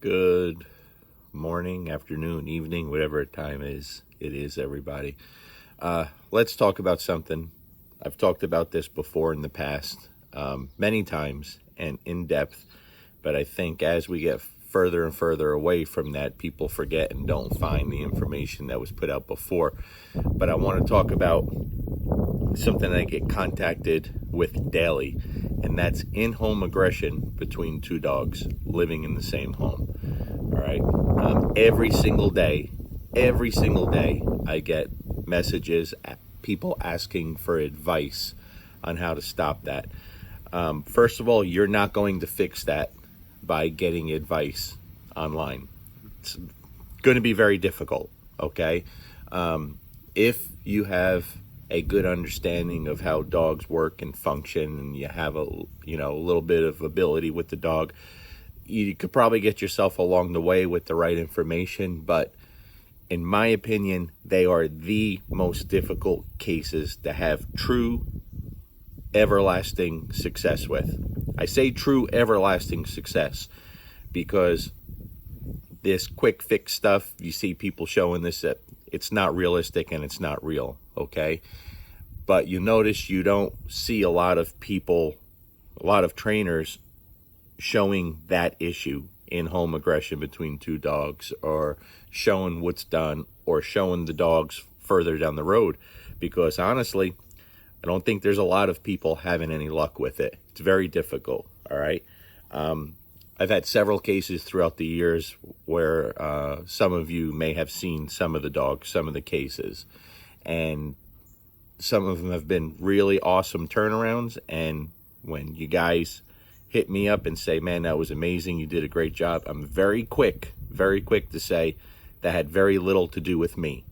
Good morning, afternoon, evening, whatever time it is, everybody. Let's talk about something. I've talked about this before in the past, many times and in depth, but I think as we get further and further away from that, people forget and don't find the information that was put out before. But I want to talk about something I get contacted with daily, and that's in-home aggression between two dogs living in the same home. All right. Every single day, I get messages, people asking for advice on how to stop that. First of all, you're not going to fix that by getting advice online. It's going to be very difficult. Okay. If you have a good understanding of how dogs work and function, and you have a little bit of ability with the dog, you could probably get yourself along the way with the right information. But in my opinion, they are the most difficult cases to have true everlasting success with. I say true everlasting success because this quick fix stuff, you see people showing this, that it's not realistic and it's not real. Okay. But you notice you don't see a lot of people, a lot of trainers showing that issue in home aggression between two dogs, or showing what's done, or showing the dogs further down the road, because honestly, I don't think there's a lot of people having any luck with it. It's very difficult. All right. I've had several cases throughout the years where some of you may have seen some of the dogs, some of the cases, and some of them have been really awesome turnarounds. And when you guys hit me up and say, man, that was amazing, you did a great job, I'm very quick to say that had very little to do with me.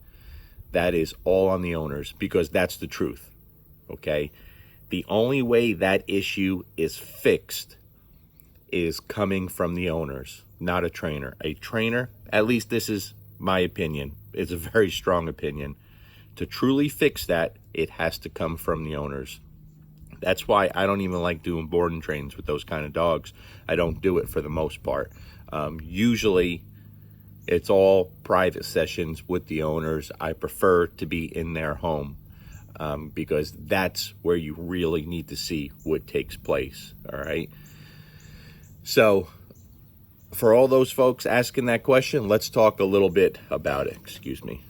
That is all on the owners, because that's the truth. Okay. The only way that issue is fixed is coming from the owners, not a trainer. A trainer, at least this is my opinion, it's a very strong opinion. To truly fix that, it has to come from the owners. That's why I don't even like doing board and trains with those kind of dogs. I don't do it for the most part. Usually, it's all private sessions with the owners. I prefer to be in their home because that's where you really need to see what takes place. All right. So for all those folks asking that question, let's talk a little bit about it. Excuse me.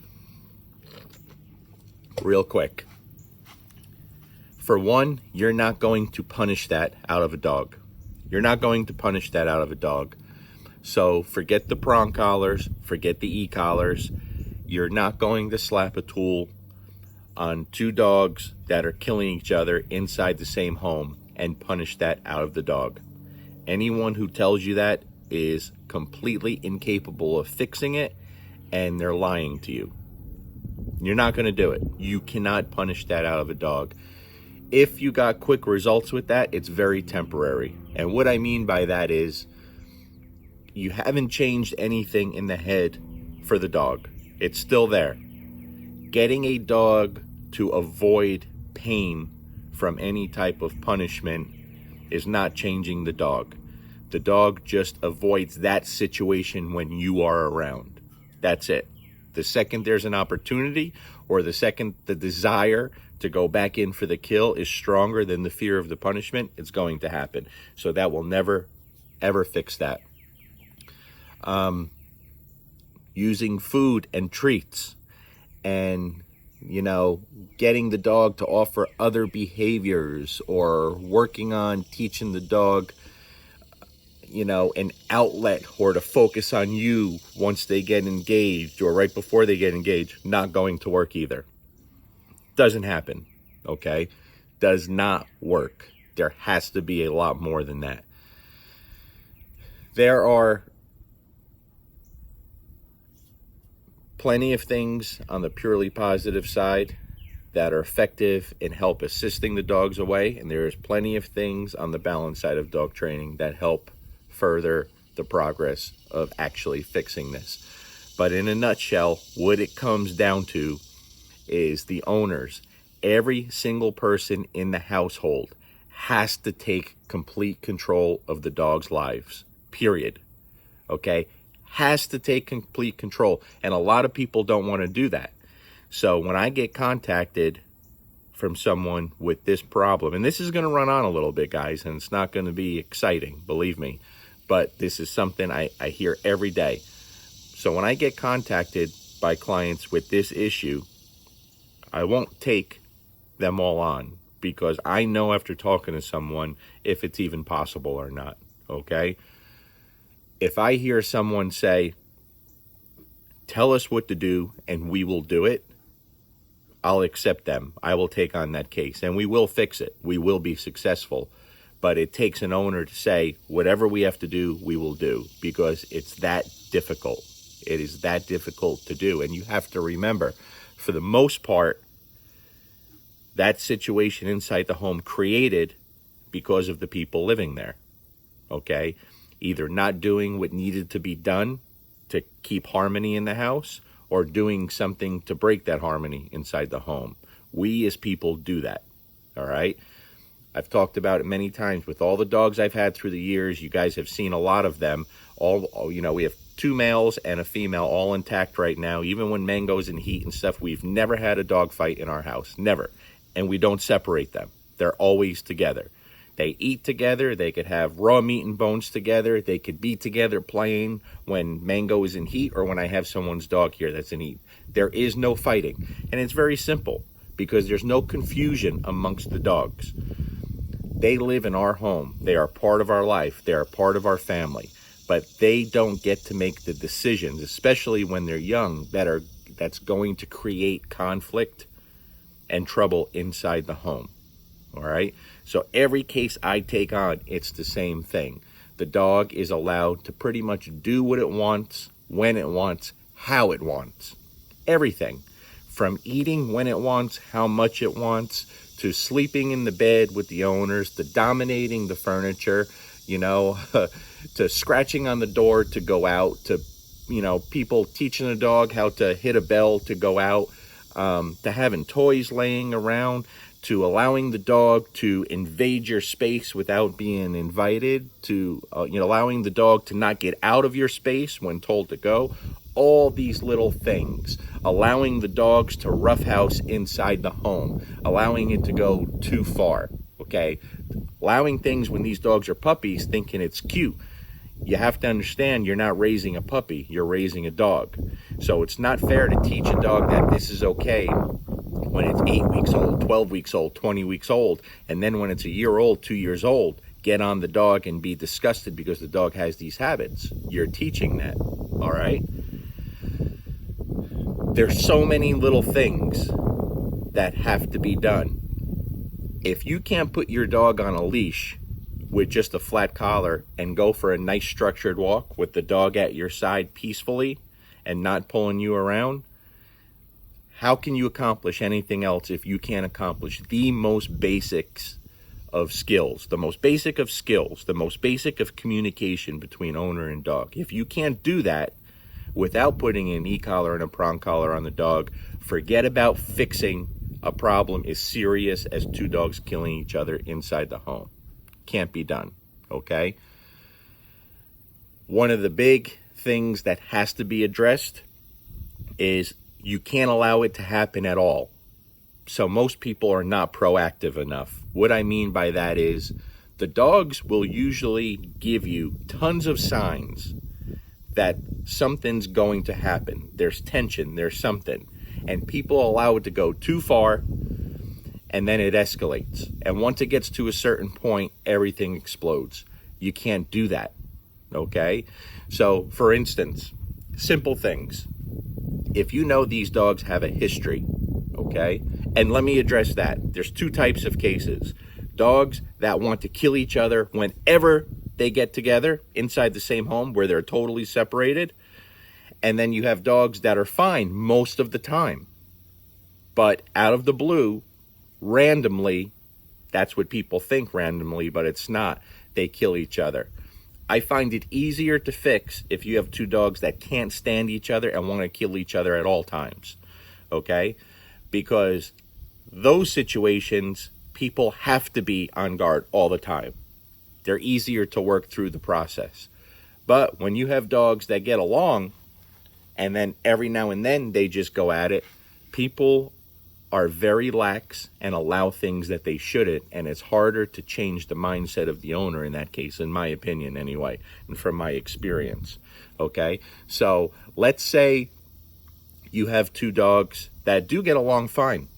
Real quick. For one, you're not going to punish that out of a dog. You're not going to punish that out of a dog. So forget the prong collars, forget the e-collars. You're not going to slap a tool on two dogs that are killing each other inside the same home and punish that out of the dog. Anyone who tells you that is completely incapable of fixing it, and they're lying to you. You're not going to do it. You cannot punish that out of a dog. If you got quick results with that, it's very temporary. And what I mean by that is you haven't changed anything in the head for the dog. It's still there. Getting a dog to avoid pain from any type of punishment is not changing the dog. The dog just avoids that situation when you are around. That's it. The second there's an opportunity, or the second the desire to go back in for the kill is stronger than the fear of the punishment, it's going to happen. So that will never, ever fix that. Using food and treats, and getting the dog to offer other behaviors, or working on teaching the dog an outlet, or to focus on you once they get engaged or right before they get engaged, not going to work either. Doesn't happen. Okay. Does not work. There has to be a lot more than that. There are plenty of things on the purely positive side that are effective in help assisting the dogs away, and there's plenty of things on the balance side of dog training that help further the progress of actually fixing this. But in a nutshell, what it comes down to is the owners. Every single person in the household has to take complete control of the dog's lives, period. okay, has to take complete control. And a lot of people don't want to do that. So when I get contacted from someone with this problem, and this is going to run on a little bit, guys, and it's not going to be exciting, believe me, but this is something I hear every day. So when I get contacted by clients with this issue, I won't take them all on, because I know after talking to someone if it's even possible or not, okay? If I hear someone say, tell us what to do and we will do it, I'll accept them. I will take on that case and we will fix it. We will be successful. But it takes an owner to say, whatever we have to do, we will do, because it's that difficult. It is that difficult to do. And you have to remember, for the most part, that situation inside the home created because of the people living there, okay? Either not doing what needed to be done to keep harmony in the house, or doing something to break that harmony inside the home. We as people do that, all right? I've talked about it many times with all the dogs I've had through the years. You guys have seen a lot of them. We have 2 males and a female all intact right now. Even when Mango's in heat and stuff, we've never had a dog fight in our house, never. And we don't separate them. They're always together. They eat together. They could have raw meat and bones together. They could be together playing when Mango is in heat, or when I have someone's dog here that's in heat. There is no fighting. And it's very simple, because there's no confusion amongst the dogs. They live in our home. They are part of our life. They are part of our family. But they don't get to make the decisions, especially when they're young, that's going to create conflict and trouble inside the home. All right? So every case I take on, it's the same thing. The dog is allowed to pretty much do what it wants, when it wants, how it wants. Everything. From eating when it wants, how much it wants, to sleeping in the bed with the owners, to dominating the furniture, to scratching on the door to go out, to, people teaching a dog how to hit a bell to go out, to having toys laying around, to allowing the dog to invade your space without being invited, to allowing the dog to not get out of your space when told to go. All these little things, allowing the dogs to roughhouse inside the home, allowing it to go too far, okay? Allowing things when these dogs are puppies, thinking it's cute. You have to understand, you're not raising a puppy, you're raising a dog. So it's not fair to teach a dog that this is okay when it's 8 weeks old, 12 weeks old, 20 weeks old, and then when it's a year old, 2 years old, get on the dog and be disgusted because the dog has these habits. You're teaching that, all right? There's so many little things that have to be done. If you can't put your dog on a leash with just a flat collar and go for a nice structured walk with the dog at your side peacefully and not pulling you around, how can you accomplish anything else if you can't accomplish the most basics of skills, the most basic of skills, the most basic of communication between owner and dog? If you can't do that without putting an e-collar and a prong collar on the dog, forget about fixing a problem as serious as 2 dogs killing each other inside the home. Can't be done, okay? One of the big things that has to be addressed is you can't allow it to happen at all. So most people are not proactive enough. What I mean by that is the dogs will usually give you tons of signs that something's going to happen. There's tension, there's something. And people allow it to go too far, and then it escalates. And once it gets to a certain point, everything explodes. You can't do that, okay? So, for instance, simple things. If you know these dogs have a history, okay? And let me address that. There's 2 types of cases. Dogs that want to kill each other whenever they get together inside the same home where they're totally separated. And then you have dogs that are fine most of the time. But out of the blue, randomly, that's what people think randomly, but it's not. They kill each other. I find it easier to fix if you have 2 dogs that can't stand each other and want to kill each other at all times, okay? Because those situations, people have to be on guard all the time. They're easier to work through the process. But when you have dogs that get along and then every now and then they just go at it, people are very lax and allow things that they shouldn't, and it's harder to change the mindset of the owner in that case, in my opinion anyway, and from my experience. Okay, so let's say you have two dogs that do get along fine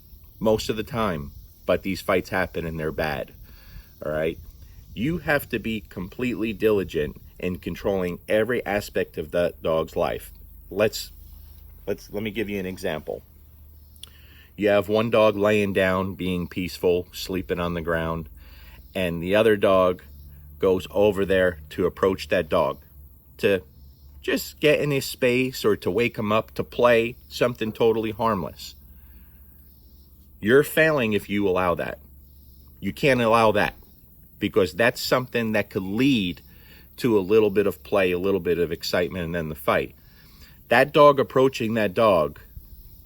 most of the time, but these fights happen and they're bad. All right, you have to be completely diligent in controlling every aspect of that dog's life. Let me give you an example. You have one dog laying down, being peaceful, sleeping on the ground, and the other dog goes over there to approach that dog to just get in his space or to wake him up to play something totally harmless. You're failing if you allow that. You can't allow that, because that's something that could lead to a little bit of play, a little bit of excitement, and then the fight. That dog approaching that dog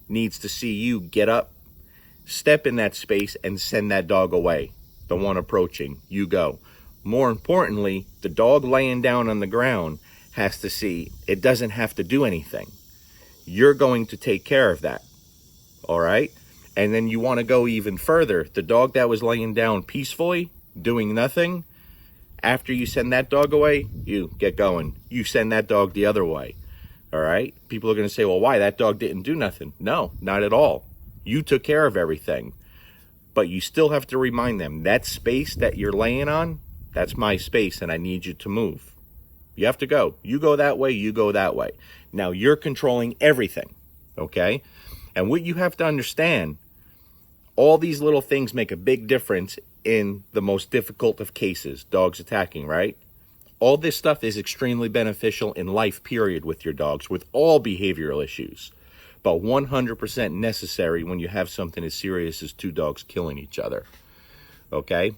needs to see you get up, step in that space, and send that dog away. The one approaching, you go. More importantly, the dog laying down on the ground has to see it doesn't have to do anything. You're going to take care of that. All right? And then you want to go even further. The dog that was laying down peacefully, doing nothing, after you send that dog away, you get going. You send that dog the other way. All right? People are going to say, well, why? That dog didn't do nothing. No, not at all. You took care of everything. But you still have to remind them, that space that you're laying on, that's my space, and I need you to move. You have to go. You go that way, you go that way. Now, you're controlling everything, okay? And what you have to understand, all these little things make a big difference in the most difficult of cases, dogs attacking, right? All this stuff is extremely beneficial in life, period, with your dogs, with all behavioral issues, but 100% necessary when you have something as serious as two dogs killing each other, okay?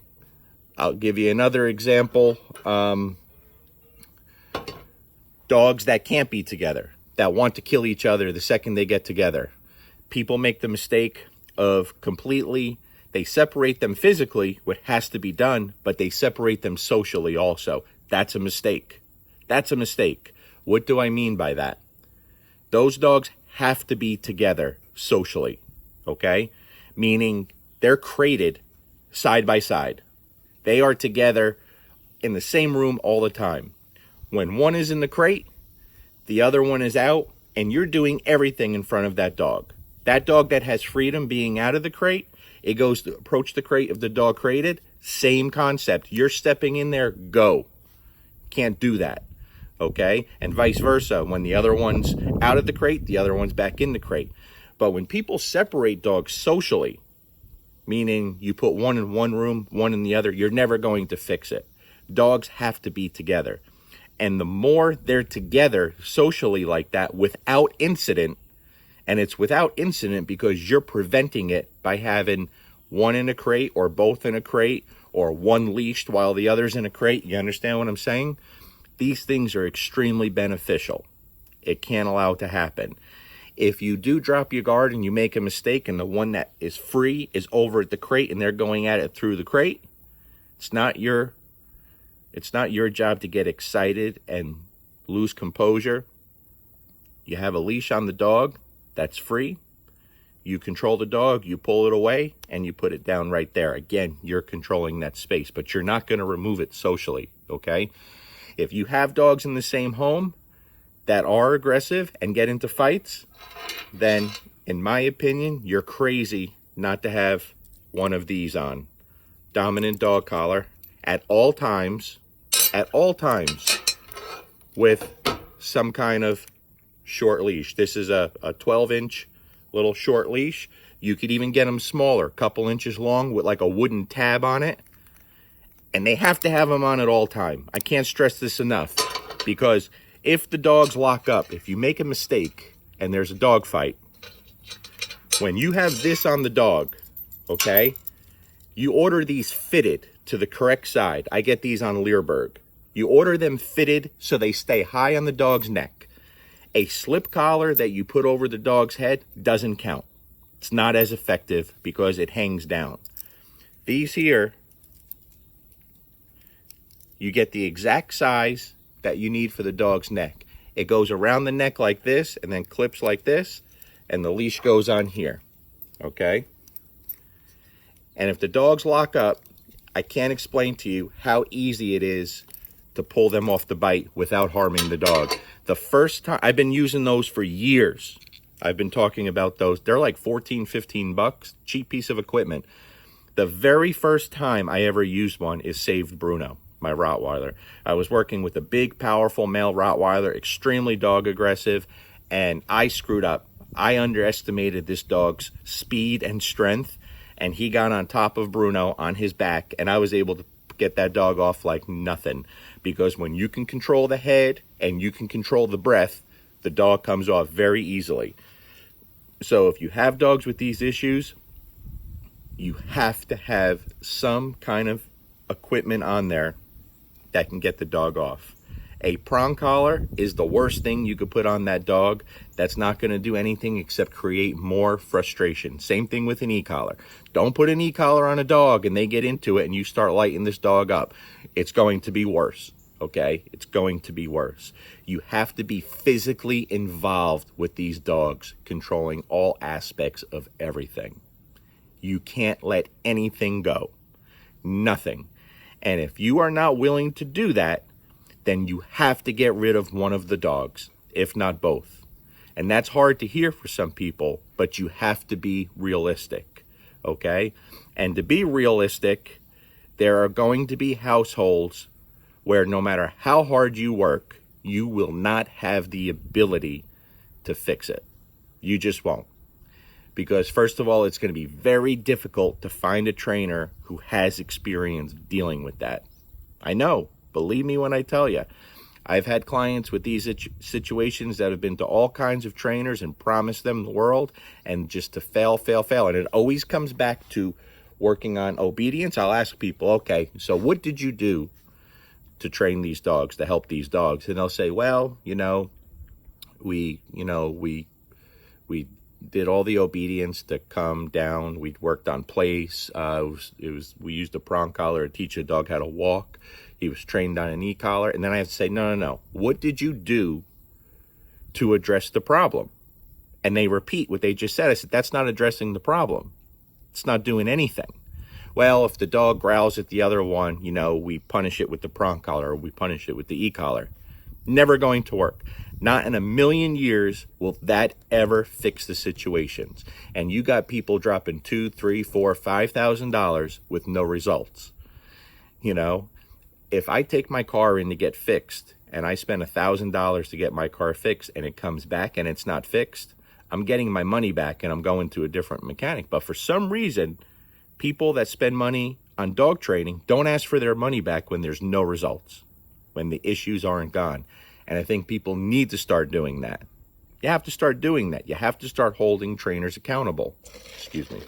I'll give you another example. Dogs that can't be together, that want to kill each other the second they get together. People make the mistake of they separate them physically, what has to be done, but they separate them socially also. That's a mistake. That's a mistake. What do I mean by that? Those dogs have to be together socially, okay? Meaning they're crated side by side. They are together in the same room all the time. When one is in the crate, the other one is out, and you're doing everything in front of that dog. That dog that has freedom being out of the crate, it goes to approach the crate of the dog crated, same concept. You're stepping in there, go. Can't do that, okay? And vice versa. When the other one's out of the crate, the other one's back in the crate. But when people separate dogs socially, meaning you put one in one room, one in the other, you're never going to fix it. Dogs have to be together. And the more they're together socially like that without incident, and it's without incident because you're preventing it by having one in a crate or both in a crate or one leashed while the other's in a crate. You understand what I'm saying? These things are extremely beneficial. It can't allow it to happen. If you do drop your guard and you make a mistake and the one that is free is over at the crate and they're going at it through the crate, it's not your job to get excited and lose composure. You have a leash on the dog that's free. You control the dog, you pull it away, and you put it down right there. Again, you're controlling that space, but you're not going to remove it socially, okay? If you have dogs in the same home that are aggressive and get into fights, then, in my opinion, you're crazy not to have one of these on. Dominant dog collar at all times, with some kind of short leash. This is a 12-inch little short leash. You could even get them smaller, a couple inches long with like a wooden tab on it. And they have to have them on at all time. I can't stress this enough, because if the dogs lock up, if you make a mistake and there's a dog fight, when you have this on the dog, okay, you order these fitted to the correct side. I get these on Learberg. You order them fitted so they stay high on the dog's neck. A slip collar that you put over the dog's head doesn't count. It's not as effective because it hangs down. These here, you get the exact size that you need for the dog's neck. It goes around the neck like this and then clips like this, and the leash goes on here, okay? And if the dogs lock up, I can't explain to you how easy it is to pull them off the bite without harming the dog. The first time, I've been using those for years. I've been talking about those. They're like 14, 15 bucks, cheap piece of equipment. The very first time I ever used one is saved Bruno, my Rottweiler. I was working with a big, powerful male Rottweiler, extremely dog aggressive, and I screwed up. I underestimated this dog's speed and strength, and he got on top of Bruno on his back, and I was able to get that dog off like nothing. Because when you can control the head and you can control the breath, the dog comes off very easily. So if you have dogs with these issues, you have to have some kind of equipment on there that can get the dog off. A prong collar is the worst thing you could put on that dog. That's not going to do anything except create more frustration. Same thing with an e-collar. Don't put an e-collar on a dog and they get into it and you start lighting this dog up. It's going to be worse, okay? It's going to be worse. You have to be physically involved with these dogs, controlling all aspects of everything. You can't let anything go. Nothing. And if you are not willing to do that, then you have to get rid of one of the dogs, if not both. And that's hard to hear for some people, but you have to be realistic, okay? And to be realistic, there are going to be households where no matter how hard you work, you will not have the ability to fix it. You just won't. Because first of all, it's going to be very difficult to find a trainer who has experience dealing with that. I know. Believe me when I tell you. I've had clients with these situations that have been to all kinds of trainers and promised them the world, and just to fail. And it always comes back to working on obedience. I'll ask people, okay, so what did you do to train these dogs, to help these dogs? And they'll say, well, we did all the obedience to come down. We worked on place. We used a prong collar to teach a dog how to walk. He was trained on an e-collar. And then I have to say, no. What did you do to address the problem? And they repeat what they just said. I said, that's not addressing the problem. It's not doing anything. Well, if the dog growls at the other one, we punish it with the prong collar or we punish it with the e-collar. Never going to work. Not in a million years will that ever fix the situations. And you got people dropping $2,000, $3,000, $4,000, $5,000 with no results. If I take my car in to get fixed and I spend $1,000 to get my car fixed and it comes back and it's not fixed, I'm getting my money back and I'm going to a different mechanic. But for some reason, people that spend money on dog training don't ask for their money back when there's no results, when the issues aren't gone. And I think people need to start doing that. You have to start doing that. You have to start holding trainers accountable. Excuse me.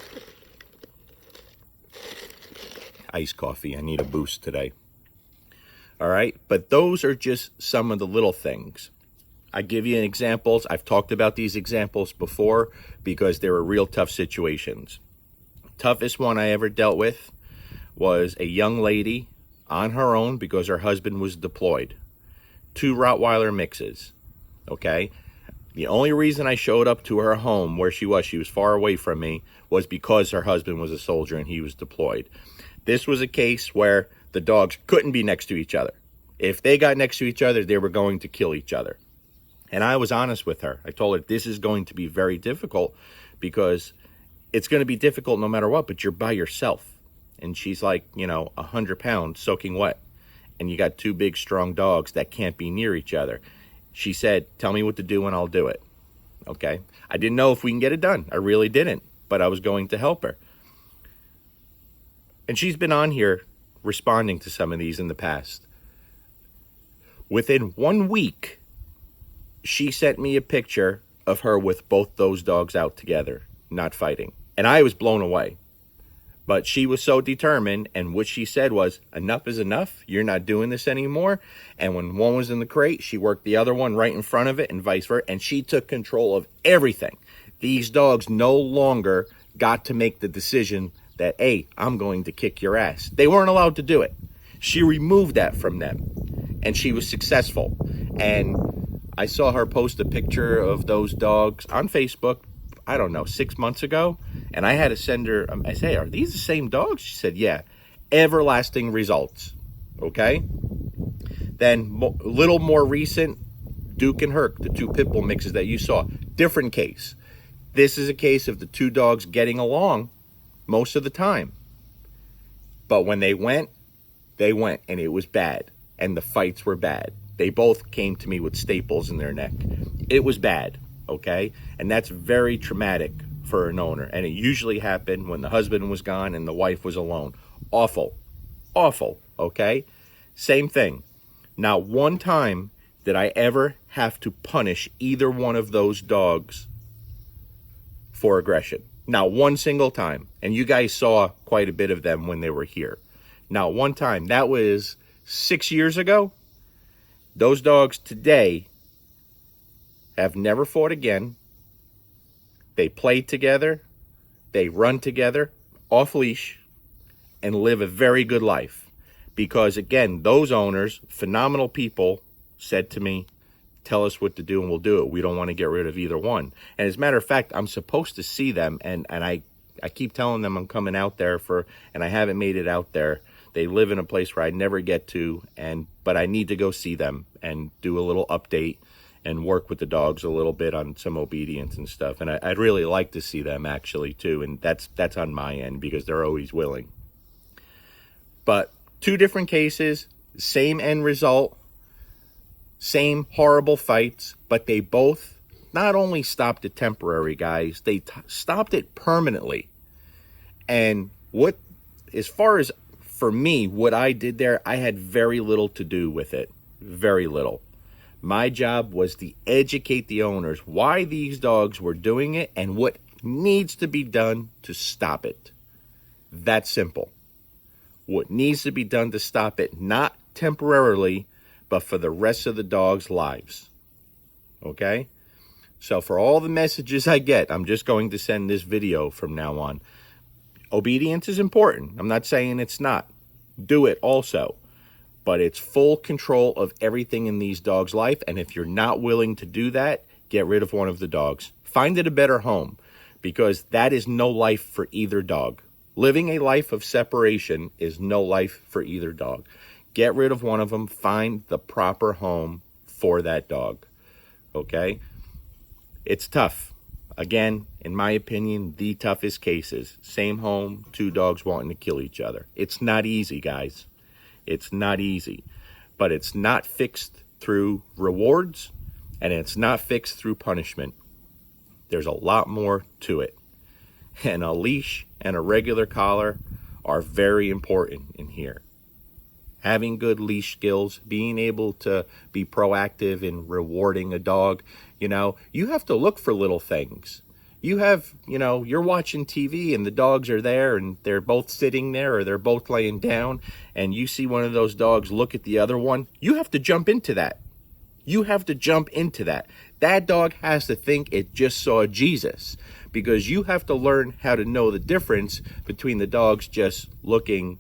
Iced coffee. I need a boost today. All right. But those are just some of the little things. I give you examples. I've talked about these examples before because they were real tough situations. Toughest one I ever dealt with was a young lady on her own because her husband was deployed. 2 Rottweiler mixes, okay? The only reason I showed up to her home where she was far away from me, was because her husband was a soldier and he was deployed. This was a case where the dogs couldn't be next to each other. If they got next to each other, they were going to kill each other. And I was honest with her. I told her this is going to be very difficult because it's going to be difficult no matter what, but you're by yourself. And she's like, 100 pounds soaking wet. And you got 2 big, strong dogs that can't be near each other. She said, tell me what to do and I'll do it. Okay? I didn't know if we can get it done. I really didn't. But I was going to help her. And she's been on here responding to some of these in the past. Within 1 week, she sent me a picture of her with both those dogs out together, not fighting. And I was blown away. But she was so determined, and what she said was, enough is enough. You're not doing this anymore. And when one was in the crate, she worked the other one right in front of it and vice versa. And she took control of everything. These dogs no longer got to make the decision that, hey, I'm going to kick your ass. They weren't allowed to do it. She removed that from them. and she was successful. And I saw her post a picture of those dogs on Facebook, I don't know, 6 months ago. And I had to send her, I say, are these the same dogs? She said, yeah. Everlasting results. Okay? Then a little more recent, Duke and Herc, the two pit bull mixes that you saw. Different case. This is a case of the two dogs getting along most of the time. But when they went, and it was bad. And the fights were bad. They both came to me with staples in their neck. It was bad, okay? And that's very traumatic for an owner. And it usually happened when the husband was gone and the wife was alone. Awful, awful, okay? Same thing. Not one time did I ever have to punish either one of those dogs for aggression. Not one single time. And you guys saw quite a bit of them when they were here. Not one time. That was 6 years ago. Those dogs today have never fought again. They play together. They run together off leash and live a very good life. Because again, those owners, phenomenal people, said to me, tell us what to do and we'll do it. We don't want to get rid of either one. And as a matter of fact, I'm supposed to see them, and I keep telling them I'm coming out there and I haven't made it out there. They live in a place where I never get to, but I need to go see them and do a little update and work with the dogs a little bit on some obedience and stuff. And I'd really like to see them actually too, and that's on my end because they're always willing. But two different cases, same end result, same horrible fights, but they both not only stopped it temporary, guys, they stopped it permanently. And as far as for me, what I did there, I had very little to do with it. Very little. My job was to educate the owners why these dogs were doing it and what needs to be done to stop it. That simple. What needs to be done to stop it, not temporarily, but for the rest of the dogs' lives. Okay? So for all the messages I get, I'm just going to send this video from now on. Obedience is important. I'm not saying it's not. Do it also. But it's full control of everything in these dogs' life. And if you're not willing to do that, get rid of one of the dogs. Find it a better home, because that is no life for either dog. Living a life of separation is no life for either dog. Get rid of one of them. Find the proper home for that dog. Okay? It's tough. Again, in my opinion, the toughest cases. Same home, two dogs wanting to kill each other. It's not easy, guys. It's not easy. But it's not fixed through rewards, and it's not fixed through punishment. There's a lot more to it. And a leash and a regular collar are very important in here. Having good leash skills, being able to be proactive in rewarding a dog. You have to look for little things. You're watching TV and the dogs are there and they're both sitting there or they're both laying down, and you see one of those dogs look at the other one. You have to jump into that. You have to jump into that. That dog has to think it just saw Jesus, because you have to learn how to know the difference between the dogs just looking,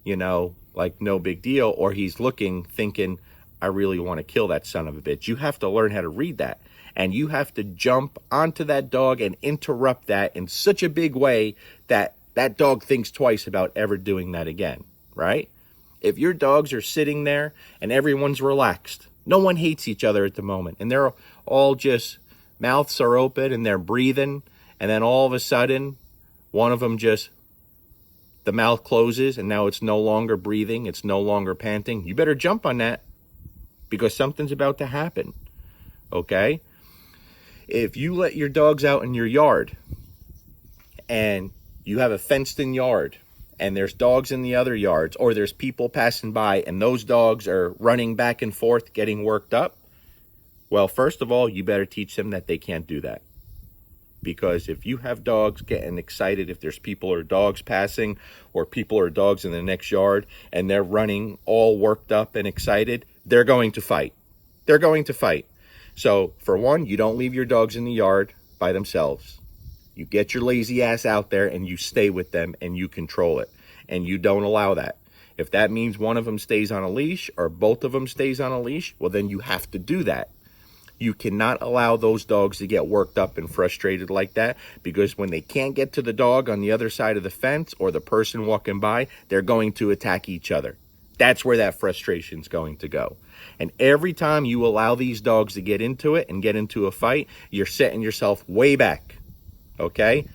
like no big deal, or he's looking thinking, I really want to kill that son of a bitch. You have to learn how to read that. And you have to jump onto that dog and interrupt that in such a big way that that dog thinks twice about ever doing that again, right? If your dogs are sitting there and everyone's relaxed, no one hates each other at the moment, and they're all just, mouths are open and they're breathing, and then all of a sudden, one of them the mouth closes and now it's no longer breathing, it's no longer panting. You better jump on that, because something's about to happen, okay? If you let your dogs out in your yard and you have a fenced-in yard and there's dogs in the other yards, or there's people passing by and those dogs are running back and forth getting worked up, well, first of all, you better teach them that they can't do that. Because if you have dogs getting excited, if there's people or dogs passing, or people or dogs in the next yard, and they're running all worked up and excited, they're going to fight. They're going to fight. So, for one, you don't leave your dogs in the yard by themselves. You get your lazy ass out there and you stay with them and you control it. And you don't allow that. If that means one of them stays on a leash or both of them stays on a leash, well, then you have to do that. You cannot allow those dogs to get worked up and frustrated like that, because when they can't get to the dog on the other side of the fence or the person walking by, they're going to attack each other. That's where that frustration is going to go. And every time you allow these dogs to get into it and get into a fight, you're setting yourself way back. Okay?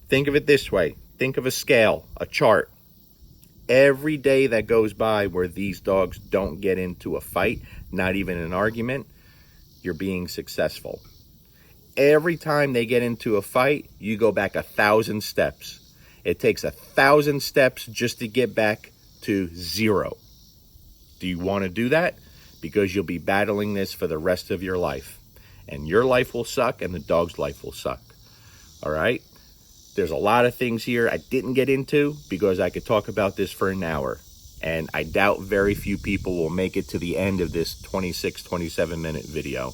Think of it this way. Think of a scale, a chart. Every day that goes by where these dogs don't get into a fight, not even an argument, you're being successful. Every time they get into a fight, you go back 1,000 steps. It takes 1,000 steps just to get back to 0. Do you want to do that? Because you'll be battling this for the rest of your life. And your life will suck and the dog's life will suck. All right? There's a lot of things here I didn't get into because I could talk about this for an hour. And I doubt very few people will make it to the end of this 26, 27-minute video.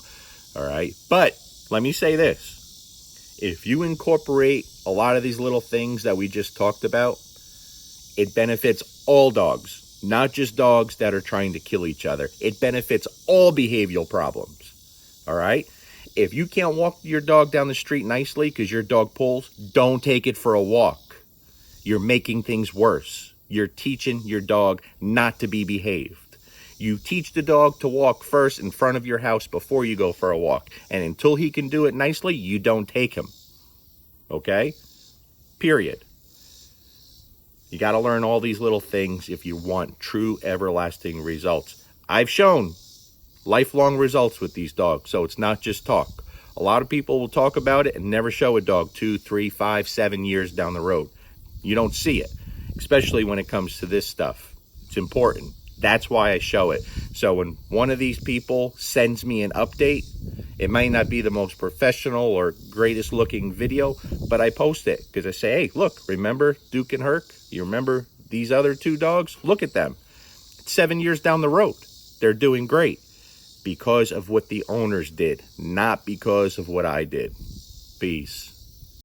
All right? But let me say this. If you incorporate a lot of these little things that we just talked about, it benefits all dogs, not just dogs that are trying to kill each other. It benefits all behavioral problems. All right? If you can't walk your dog down the street nicely because your dog pulls, don't take it for a walk. You're making things worse. You're teaching your dog not to be behaved. You teach the dog to walk first in front of your house before you go for a walk. And until he can do it nicely, you don't take him. Okay? Period. You got to learn all these little things if you want true everlasting results. I've shown lifelong results with these dogs, so it's not just talk. A lot of people will talk about it and never show a dog 2, 3, 5, 7 years down the road. You don't see it, especially when it comes to this stuff. It's important. That's why I show it. So when one of these people sends me an update, it might not be the most professional or greatest looking video, but I post it because I say, hey, look, remember Duke and Herc? You remember these other 2 dogs? Look at them. It's 7 years down the road. They're doing great because of what the owners did, not because of what I did. Peace.